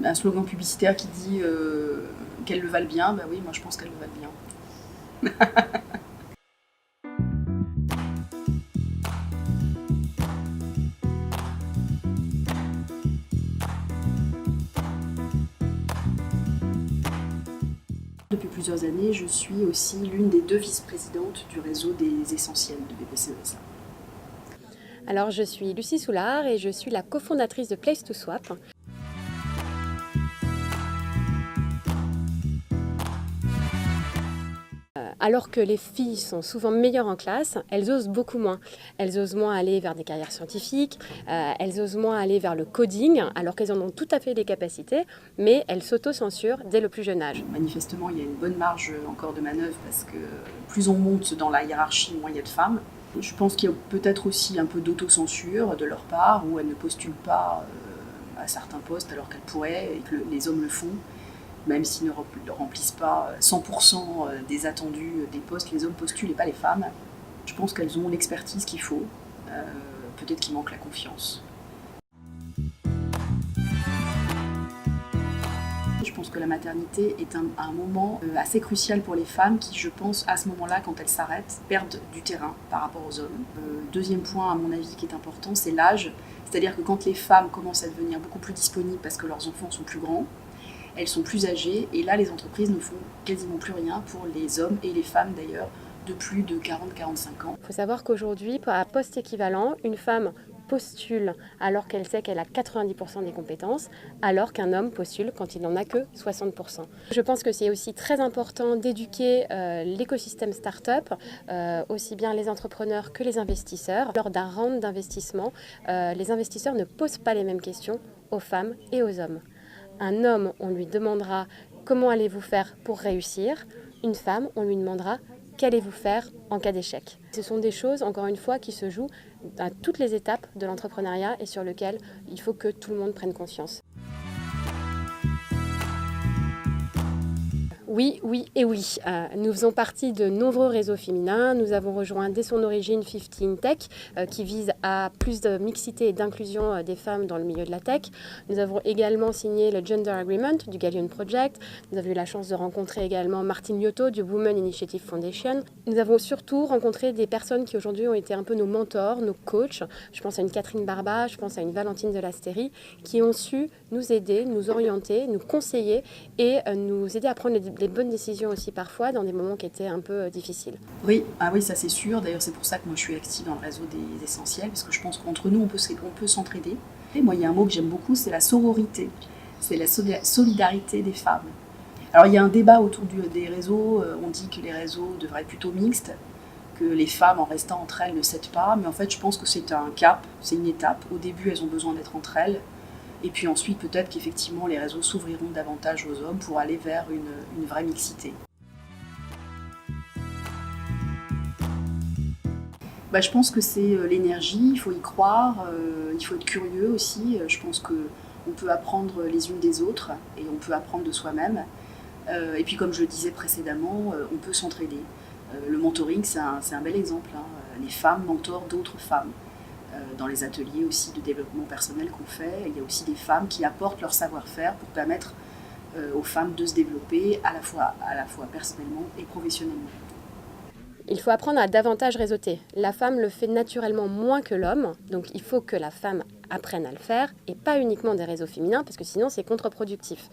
Un slogan publicitaire qui dit qu'elles le valent bien, bah oui, moi je pense qu'elles le valent bien. Depuis plusieurs années, je suis aussi l'une des 2 vice-présidentes du réseau des essentiels de BPCESA. Alors, je suis Lucie Soulard et je suis la cofondatrice de Place to Swap. Alors que les filles sont souvent meilleures en classe, elles osent beaucoup moins. Elles osent moins aller vers des carrières scientifiques, elles osent moins aller vers le coding, alors qu'elles en ont tout à fait les capacités, mais elles s'auto-censurent dès le plus jeune âge. Manifestement, il y a une bonne marge encore de manœuvre parce que plus on monte dans la hiérarchie, moins il y a de femmes. Je pense qu'il y a peut-être aussi un peu d'autocensure de leur part, où elles ne postulent pas à certains postes alors qu'elles pourraient et que les hommes le font. Même s'ils ne remplissent pas 100% des attendus des postes, les hommes postulent et pas les femmes. Je pense qu'elles ont l'expertise qu'il faut. Peut-être qu'il manque la confiance. Je pense que la maternité est un moment assez crucial pour les femmes qui, je pense, à ce moment-là, quand elles s'arrêtent, perdent du terrain par rapport aux hommes. Deuxième point, à mon avis, qui est important, c'est l'âge. C'est-à-dire que quand les femmes commencent à devenir beaucoup plus disponibles parce que leurs enfants sont plus grands, elles sont plus âgées et là les entreprises ne font quasiment plus rien pour les hommes et les femmes d'ailleurs de plus de 40-45 ans. Il faut savoir qu'aujourd'hui, à poste équivalent, une femme postule alors qu'elle sait qu'elle a 90% des compétences, alors qu'un homme postule quand il n'en a que 60%. Je pense que c'est aussi très important d'éduquer l'écosystème start-up, aussi bien les entrepreneurs que les investisseurs. Lors d'un round d'investissement, les investisseurs ne posent pas les mêmes questions aux femmes et aux hommes. Un homme, on lui demandera comment allez-vous faire pour réussir. Une femme, on lui demandera qu'allez-vous faire en cas d'échec. Ce sont des choses, encore une fois, qui se jouent à toutes les étapes de l'entrepreneuriat et sur lesquelles il faut que tout le monde prenne conscience. Oui, oui et oui. Nous faisons partie de nombreux réseaux féminins. Nous avons rejoint dès son origine 15 Tech qui vise à plus de mixité et d'inclusion des femmes dans le milieu de la tech. Nous avons également signé le Gender Agreement du Gallion Project. Nous avons eu la chance de rencontrer également Martine Liotto du Women Initiative Foundation. Nous avons surtout rencontré des personnes qui aujourd'hui ont été un peu nos mentors, nos coachs. Je pense à une Catherine Barba, je pense à une Valentine Delastérie qui ont su nous aider, nous orienter, nous conseiller et nous aider à prendre les bonnes décisions aussi parfois dans des moments qui étaient un peu difficiles. Oui, ah oui, ça c'est sûr. D'ailleurs, c'est pour ça que moi je suis active dans le réseau des essentiels, parce que je pense qu'entre nous, on peut s'entraider. Et moi, il y a un mot que j'aime beaucoup, c'est la sororité. C'est la solidarité des femmes. Alors, il y a un débat autour des réseaux. On dit que les réseaux devraient être plutôt mixtes, que les femmes, en restant entre elles, ne cèdent pas. Mais en fait, je pense que c'est un cap, c'est une étape. Au début, elles ont besoin d'être entre elles. Et puis ensuite, peut-être qu'effectivement, les réseaux s'ouvriront davantage aux hommes pour aller vers une vraie mixité. Bah, je pense que c'est l'énergie, il faut y croire, il faut être curieux aussi. Je pense qu'on peut apprendre les unes des autres et on peut apprendre de soi-même. Et puis comme je le disais précédemment, on peut s'entraider. Le mentoring, c'est un bel exemple. Les femmes mentorent d'autres femmes. Dans les ateliers aussi de développement personnel qu'on fait, il y a aussi des femmes qui apportent leur savoir-faire pour permettre aux femmes de se développer à la fois personnellement et professionnellement. Il faut apprendre à davantage réseauter. La femme le fait naturellement moins que l'homme, donc il faut que la femme apprenne à le faire et pas uniquement des réseaux féminins parce que sinon c'est contre-productif.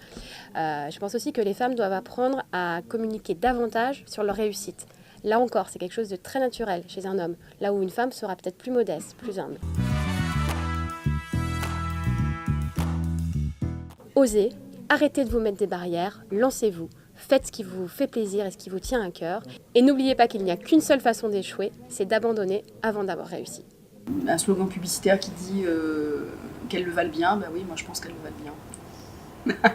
Je pense aussi que les femmes doivent apprendre à communiquer davantage sur leur réussite. Là encore, c'est quelque chose de très naturel chez un homme, là où une femme sera peut-être plus modeste, plus humble. Osez, arrêtez de vous mettre des barrières, lancez-vous, faites ce qui vous fait plaisir et ce qui vous tient à cœur. Et n'oubliez pas qu'il n'y a qu'une seule façon d'échouer, c'est d'abandonner avant d'avoir réussi. Un slogan publicitaire qui dit qu'elles le valent bien, bah oui, moi je pense qu'elles le valent bien.